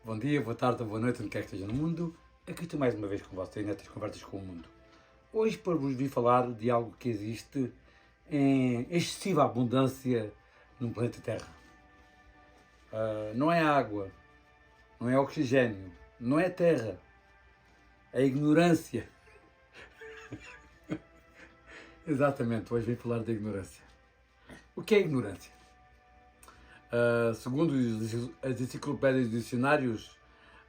Bom dia, boa tarde ou boa noite, onde quer que esteja no mundo. Aqui estou mais uma vez com vocês nestas conversas com o mundo. Hoje para vos vir falar de algo que existe em excessiva abundância no planeta Terra. Não é água, não é oxigênio, não é terra, é ignorância. Exatamente, hoje vim falar de ignorância. O que é ignorância? Segundo as enciclopédias e dicionários,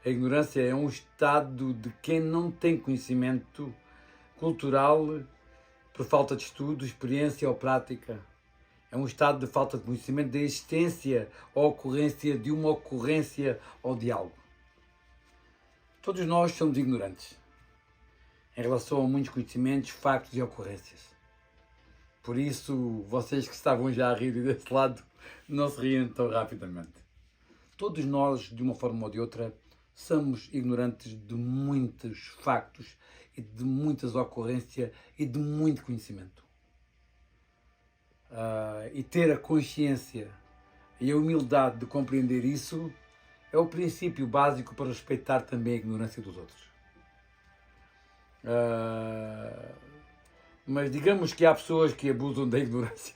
a ignorância é um estado de quem não tem conhecimento cultural por falta de estudo, experiência ou prática. É um estado de falta de conhecimento da existência ou ocorrência de uma ocorrência ou de algo. Todos nós somos ignorantes em relação a muitos conhecimentos, factos e ocorrências. Por isso, vocês que estavam já a rir desse lado, não se riem tão rapidamente. Todos nós, de uma forma ou de outra, somos ignorantes de muitos factos e de muitas ocorrências e de muito conhecimento. E ter a consciência e a humildade de compreender isso é o princípio básico para respeitar também a ignorância dos outros. Mas digamos que há pessoas que abusam da ignorância.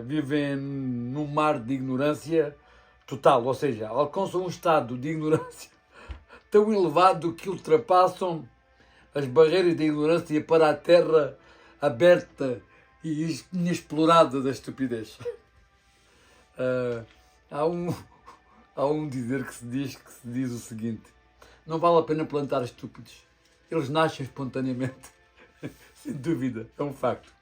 Vivem num mar de ignorância total, ou seja, alcançam um estado de ignorância tão elevado que ultrapassam as barreiras da ignorância para a terra aberta e inexplorada da estupidez. Há um dizer que se diz o seguinte: não vale a pena plantar estúpidos, eles nascem espontaneamente. Sem dúvida, é um facto.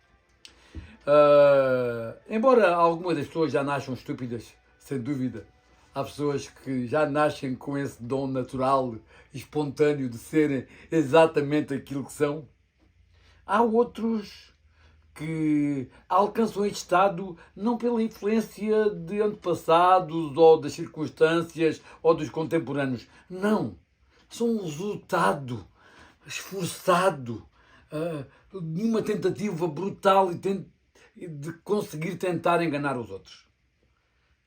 Embora algumas das pessoas já nasçam estúpidas, sem dúvida, há pessoas que já nascem com esse dom natural e espontâneo de serem exatamente aquilo que são. Há outros que alcançam este estado não pela influência de antepassados ou das circunstâncias ou dos contemporâneos. Não. São um resultado esforçado de uma tentativa brutal e de conseguir tentar enganar os outros.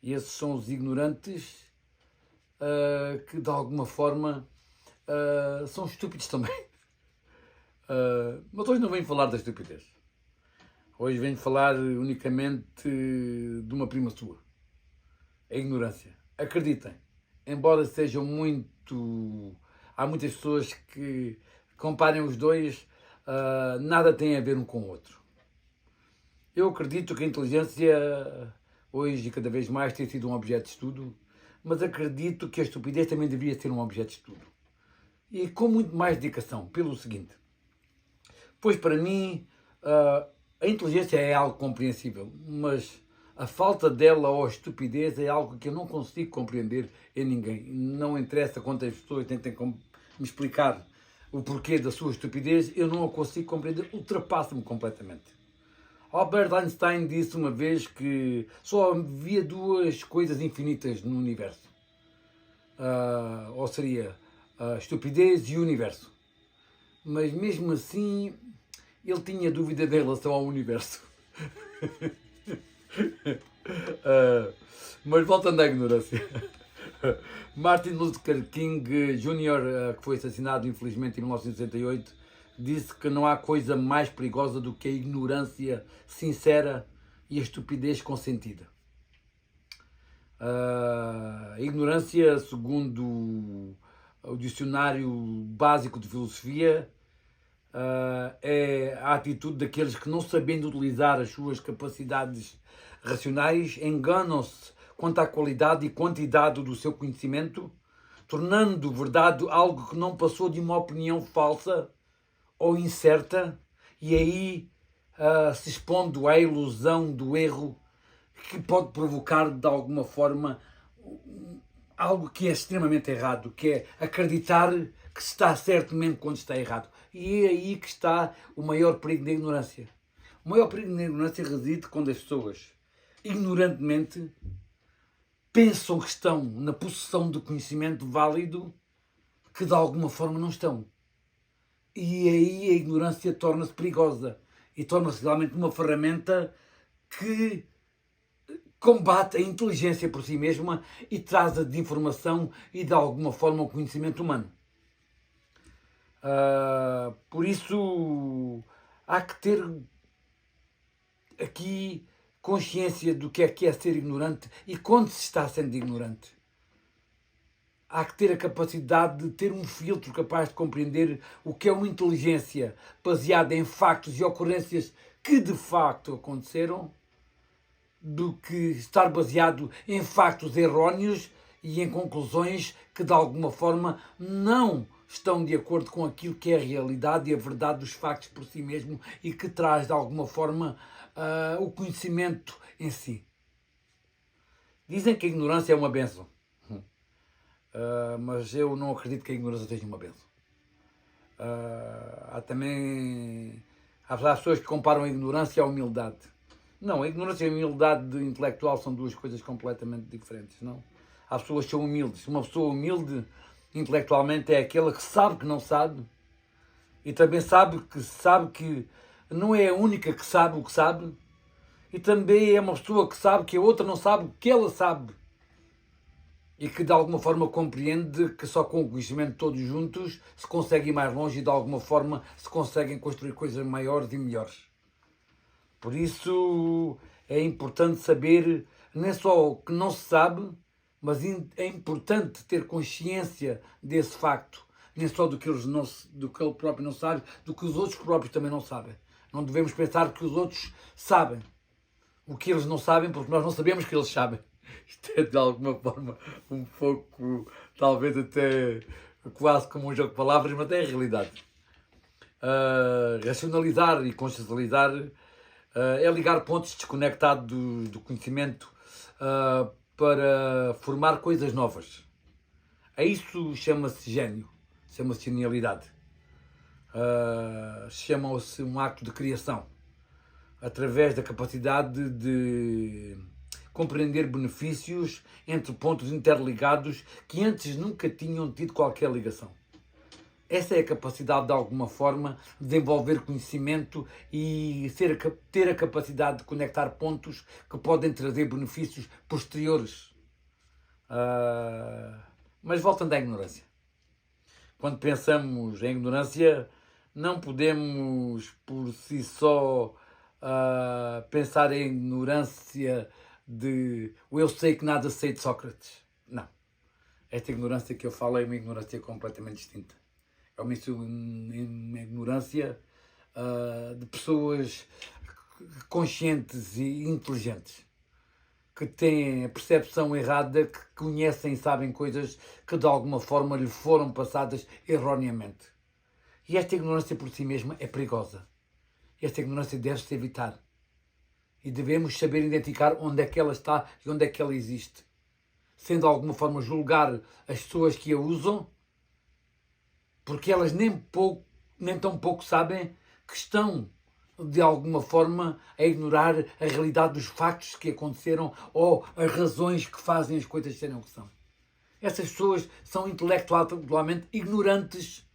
E esses são os ignorantes que, de alguma forma, são estúpidos também. Mas hoje não venho falar da estupidez. Hoje venho falar unicamente de uma prima sua. A ignorância. Acreditem, embora sejam muito... Há muitas pessoas que comparem os dois, nada tem a ver um com o outro. Eu acredito que a inteligência, hoje e cada vez mais, tem sido um objeto de estudo, mas acredito que a estupidez também deveria ser um objeto de estudo. E com muito mais dedicação, pelo seguinte. Pois para mim, a inteligência é algo compreensível, mas a falta dela ou a estupidez é algo que eu não consigo compreender em ninguém. Não interessa quantas pessoas tentem me explicar o porquê da sua estupidez, eu não a consigo compreender, ultrapassa-me completamente. Albert Einstein disse uma vez que só havia duas coisas infinitas no universo. Ou seria a estupidez e o universo. Mas mesmo assim, ele tinha dúvida em relação ao universo. Mas voltando à ignorância. Martin Luther King Jr., que foi assassinado infelizmente em 1968, disse que não há coisa mais perigosa do que a ignorância sincera e a estupidez consentida. A ignorância, segundo o dicionário básico de filosofia, é a atitude daqueles que, não sabendo utilizar as suas capacidades racionais, enganam-se quanto à qualidade e quantidade do seu conhecimento, tornando verdade algo que não passou de uma opinião falsa ou incerta, e aí se expondo à ilusão do erro que pode provocar de alguma forma algo que é extremamente errado, que é acreditar que está certo mesmo quando está errado. E é aí que está o maior perigo da ignorância. O maior perigo da ignorância reside quando as pessoas, ignorantemente, pensam que estão na possessão de conhecimento válido que de alguma forma não estão. E aí a ignorância torna-se perigosa e torna-se realmente uma ferramenta que combate a inteligência por si mesma e traz a de informação e de alguma forma o conhecimento humano. Por isso há que ter aqui consciência do que é ser ignorante e quando se está sendo ignorante. Há que ter a capacidade de ter um filtro capaz de compreender o que é uma inteligência baseada em factos e ocorrências que de facto aconteceram, do que estar baseado em factos erróneos e em conclusões que de alguma forma não estão de acordo com aquilo que é a realidade e a verdade dos factos por si mesmo e que traz de alguma forma o conhecimento em si. Dizem que a ignorância é uma bênção, mas eu não acredito que a ignorância seja uma bênção. Há pessoas que comparam a ignorância à humildade. Não, a ignorância e a humildade intelectual são duas coisas completamente diferentes, não? Há pessoas que são humildes. Uma pessoa humilde intelectualmente é aquela que sabe que não sabe e também sabe que não é a única que sabe o que sabe e também é uma pessoa que sabe que a outra não sabe o que ela sabe e que de alguma forma compreende que só com o conhecimento de todos juntos se consegue ir mais longe e de alguma forma se conseguem construir coisas maiores e melhores. Por isso é importante saber nem só o que não se sabe, mas é importante ter consciência desse facto, nem só do que ele próprio não sabe, do que os outros próprios também não sabem. Não devemos pensar que os outros sabem o que eles não sabem, porque nós não sabemos que eles sabem. Isto é de alguma forma um pouco, talvez até quase como um jogo de palavras, mas é a realidade. Racionalizar e consciencializar é ligar pontos desconectados do conhecimento para formar coisas novas. A isso chama-se gênio, chama-se genialidade. Chama-se um acto de criação, através da capacidade de compreender benefícios entre pontos interligados que antes nunca tinham tido qualquer ligação. Essa é a capacidade, de alguma forma, de desenvolver conhecimento e ter a capacidade de conectar pontos que podem trazer benefícios posteriores. Mas voltando à ignorância. Quando pensamos em ignorância, não podemos por si só pensar em ignorância de eu sei que nada sei de Sócrates. Não. Esta ignorância que eu falo é uma ignorância completamente distinta. É uma ignorância de pessoas conscientes e inteligentes, que têm a percepção errada, que conhecem e sabem coisas que de alguma forma lhe foram passadas erroneamente. E esta ignorância por si mesma é perigosa. Esta ignorância deve-se evitar. E devemos saber identificar onde é que ela está e onde é que ela existe. Sem de alguma forma julgar as pessoas que a usam, porque elas nem tão pouco sabem que estão, de alguma forma, a ignorar a realidade dos factos que aconteceram ou as razões que fazem as coisas serem o que são. Essas pessoas são intelectualmente ignorantes,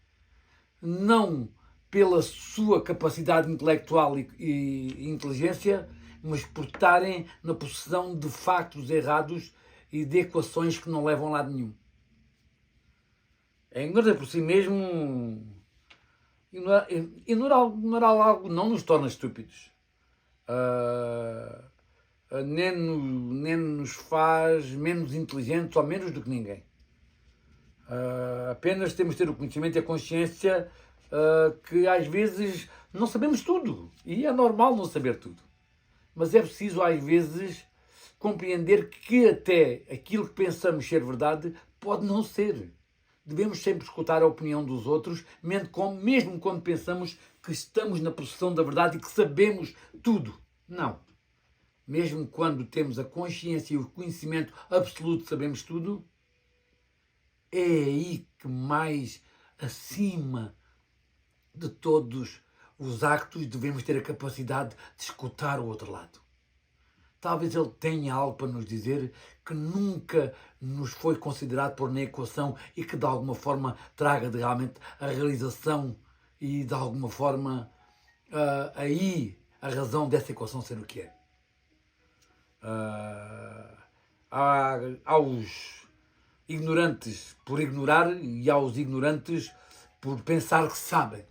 não pela sua capacidade intelectual e inteligência, mas por estarem na possessão de factos errados e de equações que não levam a lado nenhum. A ignorância por si mesmo, ignorar algo não nos torna estúpidos. Nem nos faz menos inteligentes ou menos do que ninguém. Apenas temos de ter o conhecimento e a consciência que às vezes não sabemos tudo. E é normal não saber tudo. Mas é preciso às vezes compreender que até aquilo que pensamos ser verdade pode não ser. Devemos sempre escutar a opinião dos outros, mesmo quando pensamos que estamos na possessão da verdade e que sabemos tudo. Não. Mesmo quando temos a consciência e o conhecimento absoluto de sabemos tudo, é aí que mais acima de todos os actos devemos ter a capacidade de escutar o outro lado. Talvez ele tenha algo para nos dizer que nunca nos foi considerado pôr na equação e que de alguma forma traga realmente a realização e de alguma forma aí a razão dessa equação ser o que é. Ah, aos ignorantes por ignorar e aos ignorantes por pensar que sabem.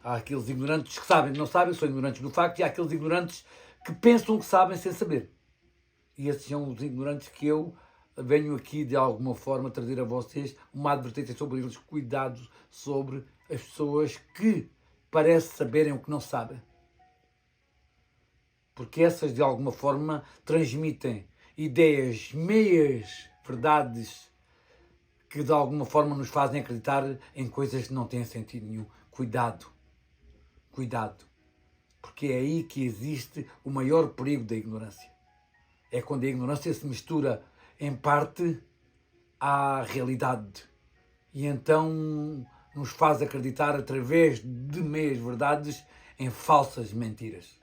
Há aqueles ignorantes que sabem que não sabem, são ignorantes do facto, e há aqueles ignorantes que pensam que sabem sem saber. E esses são os ignorantes que eu venho aqui, de alguma forma, trazer a vocês uma advertência sobre eles, cuidado sobre as pessoas que parecem saberem o que não sabem. Porque essas, de alguma forma, transmitem ideias, meias verdades, que de alguma forma nos fazem acreditar em coisas que não têm sentido nenhum. Cuidado. Cuidado. Porque é aí que existe o maior perigo da ignorância. É quando a ignorância se mistura, em parte, à realidade. E então nos faz acreditar, através de meias verdades, em falsas mentiras.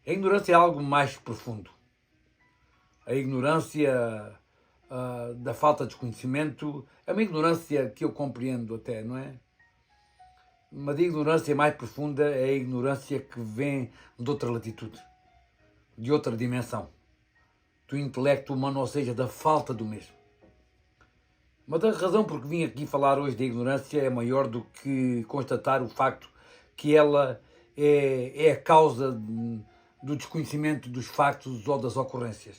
A ignorância é algo mais profundo. A ignorância da falta de conhecimento é uma ignorância que eu compreendo até, não é? Mas a ignorância mais profunda é a ignorância que vem de outra latitude, de outra dimensão, do intelecto humano, ou seja, da falta do mesmo. Mas a razão por que vim aqui falar hoje da ignorância é maior do que constatar o facto que ela é a causa do desconhecimento dos factos ou das ocorrências.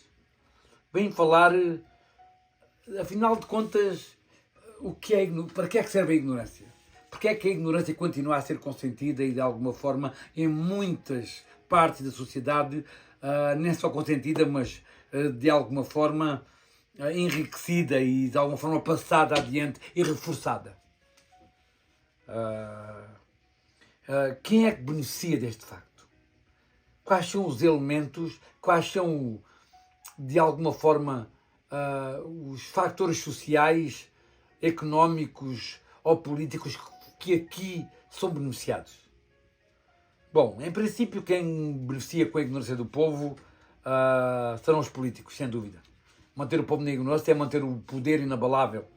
Venho falar, afinal de contas, para que é que serve a ignorância? Porque é que a ignorância continua a ser consentida e, de alguma forma, em muitas partes da sociedade, nem só consentida, mas de alguma forma enriquecida e de alguma forma passada adiante e reforçada? Quem é que beneficia deste facto? Quais são os elementos, quais são, de alguma forma, os fatores sociais, económicos ou políticos que aqui são beneficiados? Bom, em princípio, quem beneficia com a ignorância do povo serão os políticos, sem dúvida. Manter o povo na ignorância é manter o poder inabalável.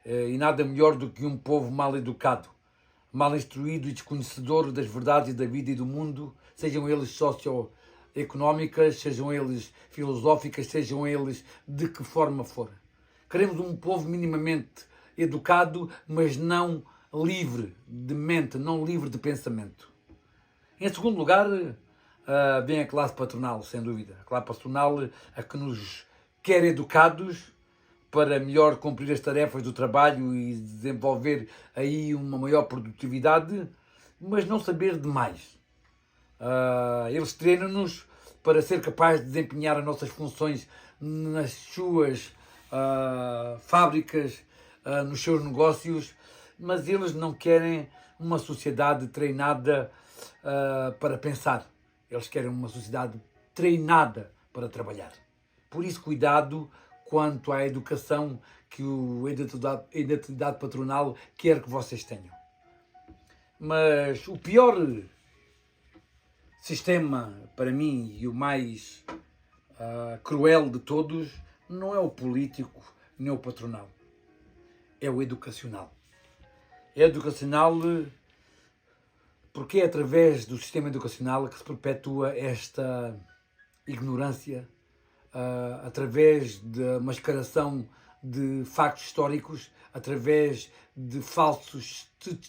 E nada melhor do que um povo mal educado, mal instruído e desconhecedor das verdades da vida e do mundo, sejam eles socioeconómicas, sejam eles filosóficas, sejam eles de que forma for. Queremos um povo minimamente educado, mas não livre de mente, não livre de pensamento. Em segundo lugar, vem a classe patronal, sem dúvida. A classe patronal, a que nos quer educados para melhor cumprir as tarefas do trabalho e desenvolver aí uma maior produtividade, mas não saber demais. Eles treinam-nos para ser capazes de desempenhar as nossas funções nas suas fábricas, nos seus negócios, mas eles não querem uma sociedade treinada para pensar. Eles querem uma sociedade treinada para trabalhar. Por isso, cuidado quanto à educação que a identidade patronal quer que vocês tenham. Mas o pior sistema, para mim, e o mais cruel de todos, não é o político nem o patronal. É o educacional. É educacional porque é através do sistema educacional que se perpetua esta ignorância, através da mascaração de factos históricos, através de falsos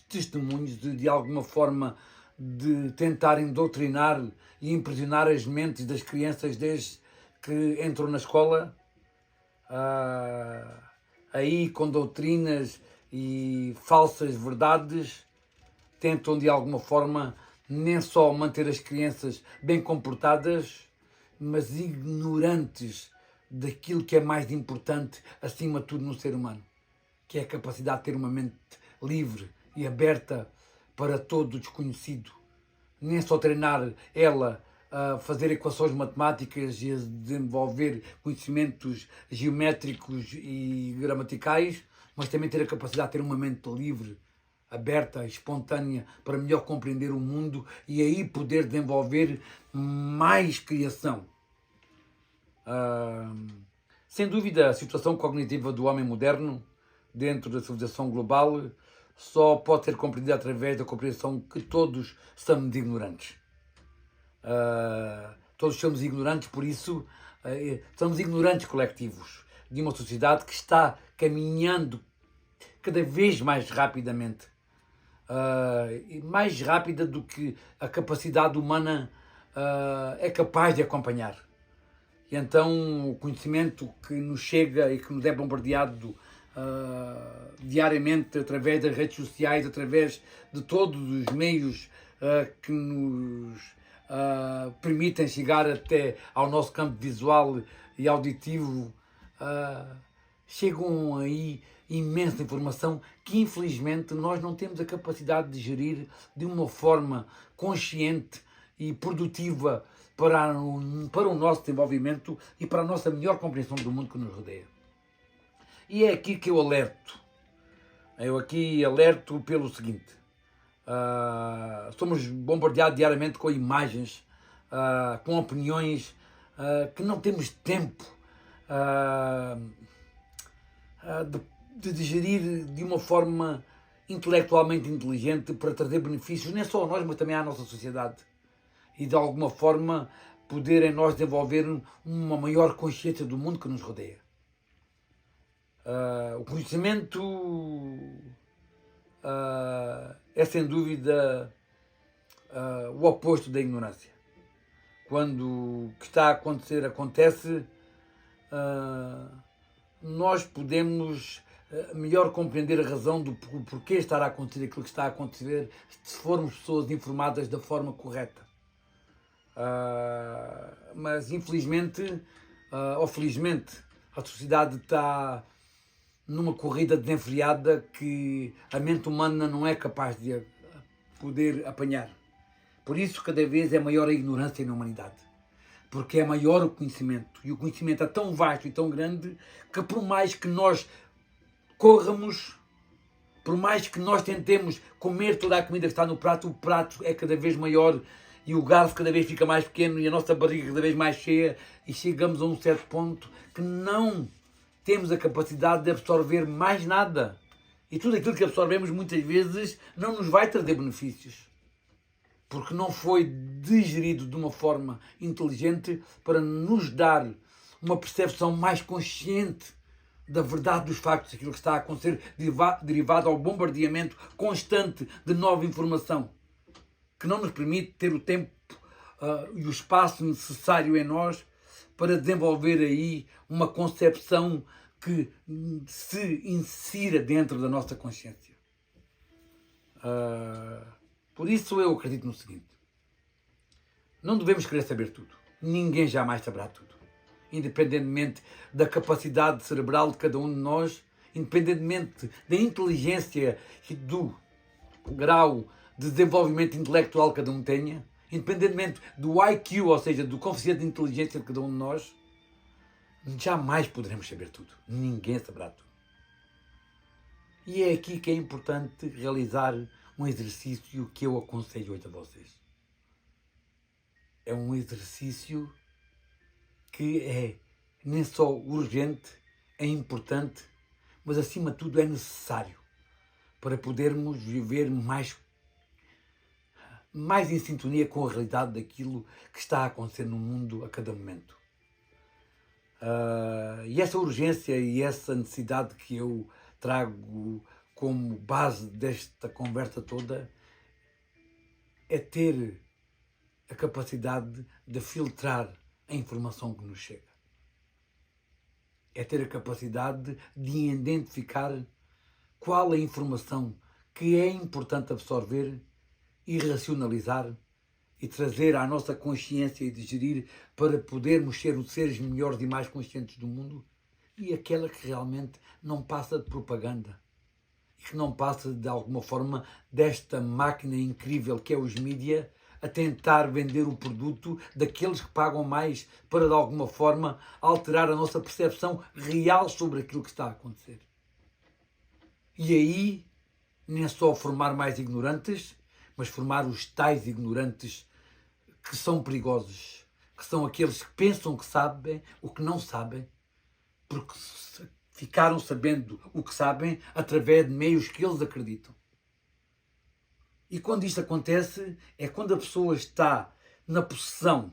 testemunhos, de alguma forma de tentarem doutrinar e impressionar as mentes das crianças desde que entram na escola, aí com doutrinas e falsas verdades, tentam de alguma forma nem só manter as crianças bem comportadas, mas ignorantes daquilo que é mais importante, acima de tudo, no ser humano, que é a capacidade de ter uma mente livre e aberta para todo o desconhecido. Nem só treinar ela a fazer equações matemáticas e a desenvolver conhecimentos geométricos e gramaticais, mas também ter a capacidade de ter uma mente livre, aberta, espontânea, para melhor compreender o mundo e aí poder desenvolver mais criação. Sem dúvida, a situação cognitiva do homem moderno, dentro da civilização global, só pode ser compreendida através da compreensão que todos somos ignorantes. Todos somos ignorantes, por isso somos ignorantes coletivos de uma sociedade que está caminhando cada vez mais rapidamente. Mais rápida do que a capacidade humana é capaz de acompanhar. E então o conhecimento que nos chega e que nos é bombardeado diariamente através das redes sociais, através de todos os meios que nos permitem chegar até ao nosso campo visual e auditivo, chegam aí imensa informação que infelizmente nós não temos a capacidade de gerir de uma forma consciente e produtiva para o nosso desenvolvimento e para a nossa melhor compreensão do mundo que nos rodeia. E é aqui que eu alerto. Eu aqui alerto pelo seguinte. Somos bombardeados diariamente com imagens, com opiniões que não temos tempo de digerir de uma forma intelectualmente inteligente para trazer benefícios, não só a nós, mas também à nossa sociedade. E de alguma forma poder em nós desenvolver uma maior consciência do mundo que nos rodeia. O conhecimento é sem dúvida o oposto da ignorância. Quando o que está a acontecer acontece, nós podemos melhor compreender a razão do porquê estar a acontecer aquilo que está a acontecer se formos pessoas informadas da forma correta. Mas infelizmente ou felizmente a sociedade está numa corrida desenfreada que a mente humana não é capaz de poder apanhar. Por isso cada vez é maior a ignorância na humanidade, porque é maior o conhecimento, e o conhecimento é tão vasto e tão grande que por mais que nós corramos, por mais que nós tentemos comer toda a comida que está no prato, o prato é cada vez maior e o garfo cada vez fica mais pequeno e a nossa barriga cada vez mais cheia, e chegamos a um certo ponto que não temos a capacidade de absorver mais nada. E tudo aquilo que absorvemos muitas vezes não nos vai trazer benefícios, porque não foi digerido de uma forma inteligente para nos dar uma percepção mais consciente da verdade dos factos, aquilo que está a acontecer, derivado ao bombardeamento constante de nova informação, que não nos permite ter o tempo e o espaço necessário em nós para desenvolver aí uma concepção que se insira dentro da nossa consciência. Por isso eu acredito no seguinte: não devemos querer saber tudo. Ninguém jamais saberá tudo. Independentemente da capacidade cerebral de cada um de nós, independentemente da inteligência e do grau de desenvolvimento intelectual que cada um tenha, independentemente do IQ, ou seja, do coeficiente de inteligência de cada um de nós, jamais poderemos saber tudo. Ninguém saberá tudo. E é aqui que é importante realizar um exercício que eu aconselho hoje a vocês. É um exercício que é nem só urgente, é importante, mas acima de tudo é necessário para podermos viver mais em sintonia com a realidade daquilo que está a acontecer no mundo a cada momento. E essa urgência e essa necessidade que eu trago como base desta conversa toda é ter a capacidade de filtrar a informação que nos chega. É ter a capacidade de identificar qual é a informação que é importante absorver e racionalizar e trazer à nossa consciência e digerir para podermos ser os seres melhores e mais conscientes do mundo, e aquela que realmente não passa de propaganda e que não passa de alguma forma desta máquina incrível que é os mídia a tentar vender o produto daqueles que pagam mais para de alguma forma alterar a nossa percepção real sobre aquilo que está a acontecer. E aí nem é só formar mais ignorantes, mas formar os tais ignorantes que são perigosos, que são aqueles que pensam que sabem o que não sabem, porque ficaram sabendo o que sabem através de meios que eles acreditam. E quando isto acontece, é quando a pessoa está na possessão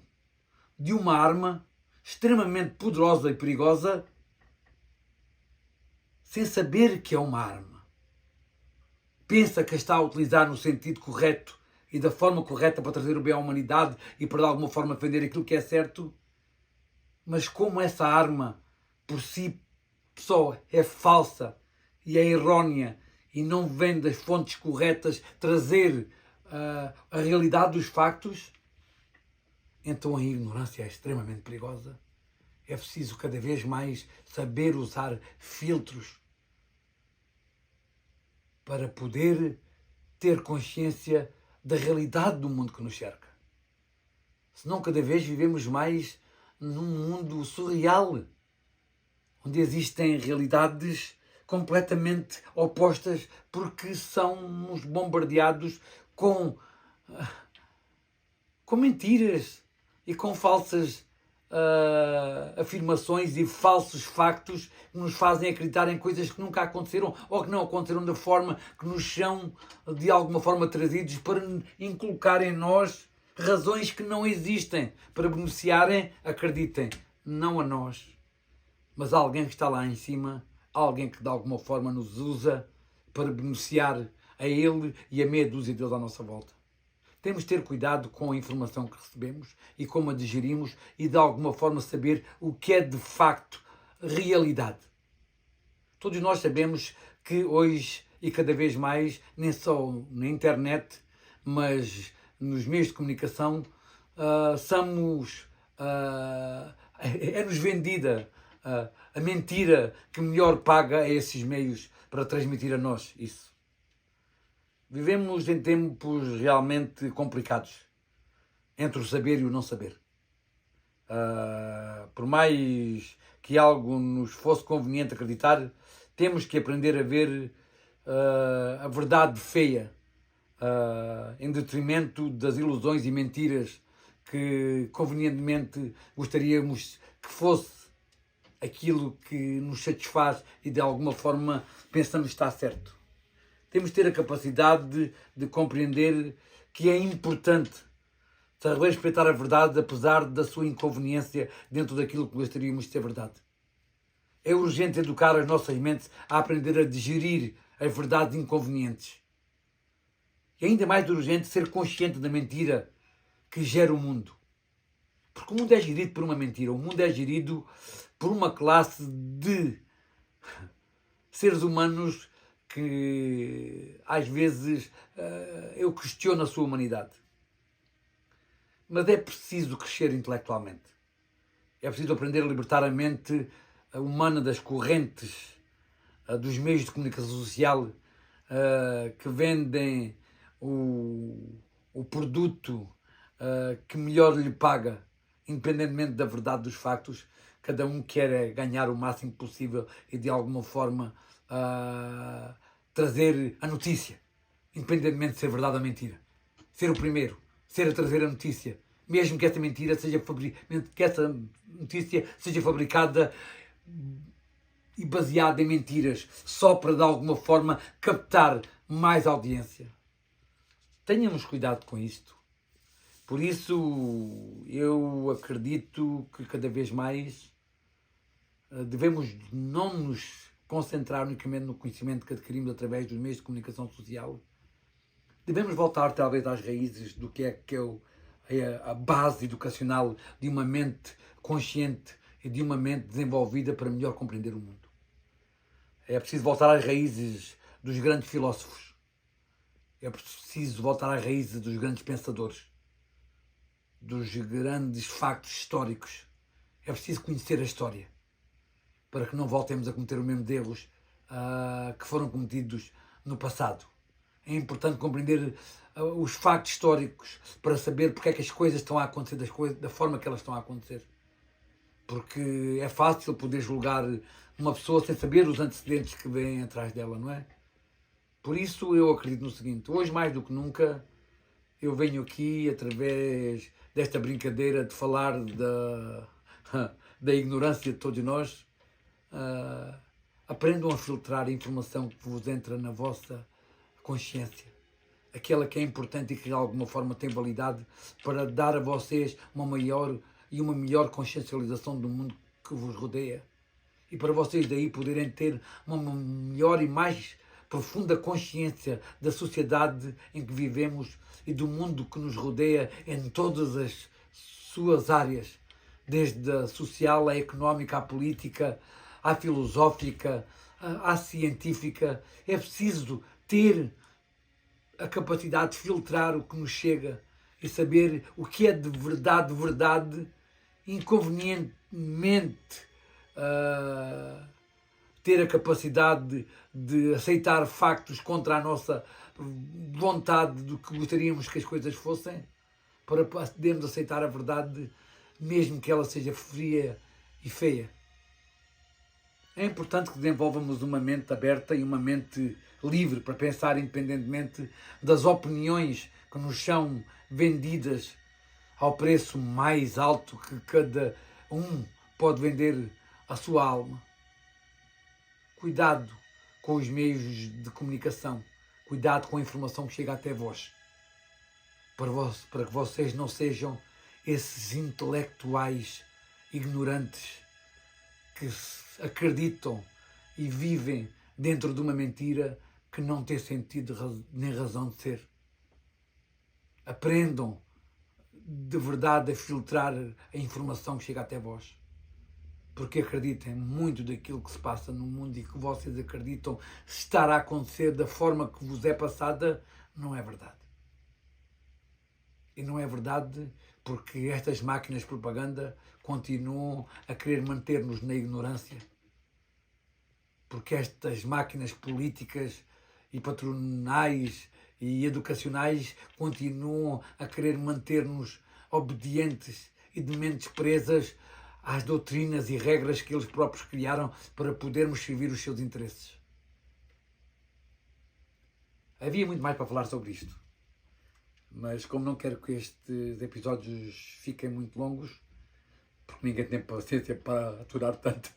de uma arma extremamente poderosa e perigosa sem saber que é uma arma. Pensa que a está a utilizar no sentido correto e da forma correta para trazer o bem à humanidade e para de alguma forma defender aquilo que é certo, mas como essa arma por si só é falsa e é errónea e não vem das fontes corretas trazer a realidade dos factos, então a ignorância é extremamente perigosa. É preciso cada vez mais saber usar filtros para poder ter consciência da realidade do mundo que nos cerca. Senão cada vez vivemos mais num mundo surreal, onde existem realidades completamente opostas porque somos bombardeados com mentiras e com falsas afirmações e falsos factos que nos fazem acreditar em coisas que nunca aconteceram ou que não aconteceram da forma que nos são de alguma forma trazidos para inculcar em nós razões que não existem para beneficiarem, acreditem, não a nós, mas a alguém que está lá em cima, alguém que de alguma forma nos usa para beneficiar a ele e a meia dúzia deles à nossa volta. Temos de ter cuidado com a informação que recebemos e como a digerimos e de alguma forma saber o que é de facto realidade. Todos nós sabemos que hoje e cada vez mais, nem só na internet, mas nos meios de comunicação, é-nos vendida a mentira que melhor paga a esses meios para transmitir a nós isso. Vivemos em tempos realmente complicados entre o saber e o não saber. Por mais que algo nos fosse conveniente acreditar, temos que aprender a ver a verdade feia em detrimento das ilusões e mentiras que convenientemente gostaríamos que fosse aquilo que nos satisfaz e de alguma forma pensamos estar certo. Temos de ter a capacidade de compreender que é importante respeitar a verdade apesar da sua inconveniência dentro daquilo que gostaríamos de ser verdade. É urgente educar as nossas mentes a aprender a digerir as verdades inconvenientes. E ainda mais urgente ser consciente da mentira que gera o mundo. Porque o mundo é gerido por uma mentira. O mundo é gerido por uma classe de seres humanos que às vezes eu questiono a sua humanidade. Mas é preciso crescer intelectualmente. É preciso aprender a libertar a mente humana das correntes dos meios de comunicação social que vendem o produto que melhor lhe paga, independentemente da verdade dos factos. Cada um quer ganhar o máximo possível e de alguma forma trazer a notícia, independentemente de ser verdade ou mentira. Ser o primeiro, ser a trazer a notícia, mesmo que essa mentira seja fabricada e baseada em mentiras, só para de alguma forma captar mais audiência. Tenhamos cuidado com isto. Por isso, eu acredito que cada vez mais devemos não nos concentrar unicamente no conhecimento que adquirimos através dos meios de comunicação social. Devemos voltar talvez às raízes do que é a base educacional de uma mente consciente e de uma mente desenvolvida para melhor compreender o mundo. É preciso voltar às raízes dos grandes filósofos. É preciso voltar às raízes dos grandes pensadores, dos grandes factos históricos. É preciso conhecer a história para que não voltemos a cometer os mesmos erros que foram cometidos no passado. É importante compreender os factos históricos para saber porque é que as coisas estão a acontecer da forma que elas estão a acontecer. Porque é fácil poder julgar uma pessoa sem saber os antecedentes que vêm atrás dela, não é? Por isso eu acredito no seguinte: hoje mais do que nunca eu venho aqui através desta brincadeira de falar da ignorância de todos nós. Aprendam a filtrar a informação que vos entra na vossa consciência, aquela que é importante e que de alguma forma tem validade para dar a vocês uma maior e uma melhor consciencialização do mundo que vos rodeia. E para vocês daí poderem ter uma melhor e mais profunda consciência da sociedade em que vivemos e do mundo que nos rodeia em todas as suas áreas, desde a social, à económica, à política, à filosófica, à científica. É preciso ter a capacidade de filtrar o que nos chega e saber o que é de verdade, inconvenientemente ter a capacidade de aceitar factos contra a nossa vontade do que gostaríamos que as coisas fossem, para podermos aceitar a verdade, mesmo que ela seja fria e feia. É importante que desenvolvamos uma mente aberta e uma mente livre para pensar independentemente das opiniões que nos são vendidas ao preço mais alto que cada um pode vender a sua alma. Cuidado com os meios de comunicação. Cuidado com a informação que chega até vós. Para que vocês não sejam esses intelectuais ignorantes que acreditam e vivem dentro de uma mentira que não tem sentido nem razão de ser. Aprendam de verdade a filtrar a informação que chega até vós. Porque acreditem, muito daquilo que se passa no mundo e que vocês acreditam estar a acontecer da forma que vos é passada, não é verdade. E não é verdade porque estas máquinas de propaganda continuam a querer manter-nos na ignorância. Porque estas máquinas políticas e patronais e educacionais continuam a querer manter-nos obedientes e de mentes presas às doutrinas e regras que eles próprios criaram para podermos servir os seus interesses. Havia muito mais para falar sobre isto, mas como não quero que estes episódios fiquem muito longos, porque ninguém tem paciência para aturar tanto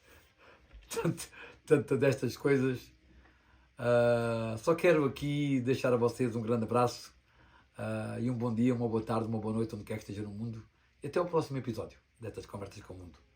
destas coisas, só quero aqui deixar a vocês um grande abraço e um bom dia, uma boa tarde, uma boa noite, onde quer que esteja no mundo, e até o próximo episódio destas Conversas com o Mundo.